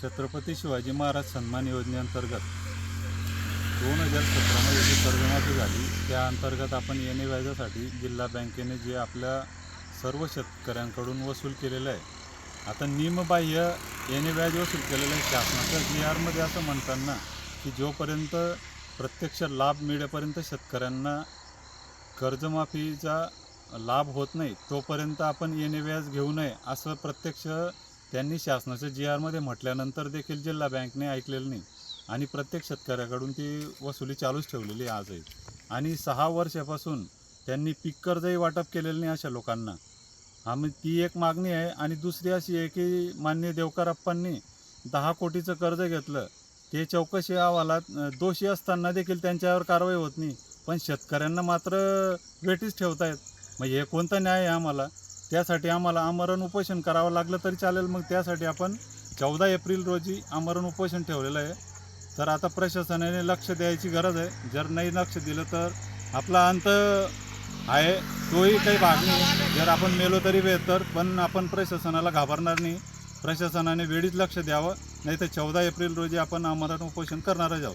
छत्रपती शिवाजी महाराज सन्मान योजनेअंतर्गत 2017मध्ये जी कर्जमाफी झाली त्या अंतर्गत आपण येणे व्याजासाठी जिल्हा बँकेने जे आपल्या सर्व शेतकऱ्यांकडून वसूल केलेलं आहे, आता नियमबाह्य येणे व्याज वसूल केलेलं आहे. शासनाच्या GRमध्ये असं म्हणताना की जोपर्यंत प्रत्यक्ष लाभ मिळेपर्यंत शेतकऱ्यांना कर्जमाफीचा लाभ होत नाही तोपर्यंत आपण येणे व्याज घेऊ नये असं प्रत्यक्ष त्यांनी शासनाच्या GRमध्ये म्हटल्यानंतर देखील जिल्हा बँकने ऐकलेलं नाही आणि प्रत्येक शेतकऱ्याकडून ती वसुली चालूच ठेवलेली आजही. आणि 6 वर्षापासून त्यांनी पीक कर्जही वाटप केलेलं नाही अशा लोकांना. आम्ही ती एक मागणी आहे. आणि दुसरी अशी आहे की माननीय देवकरप्पांनी 10 कोटीचं कर्ज घेतलं, ते चौकशी अहवालात दोषी असताना देखील त्यांच्यावर कारवाई होत नाही, पण शेतकऱ्यांना मात्र वेठीस ठेवतायत. मग हे कोणता न्याय आहे आम्हाला? त्यासाठी आम्हाला आमरण उपोषण करावं लागलं तरी चालेल. मग त्यासाठी आपण 14 एप्रिल रोजी आमरण उपोषण ठेवलेलं आहे. तर आता प्रशासनाने लक्ष द्यायची गरज आहे. जर नाही लक्ष दिलं तर आपला अंत आहे तोही काही भाग नाही. जर आपण मेलो तरी बेहतर, पण आपण प्रशासनाला घाबरणार नाही. प्रशासनाने वेळीच लक्ष द्यावं, नाही तर 14 एप्रिल रोजी आपण आमरण उपोषण करणारच आहोत.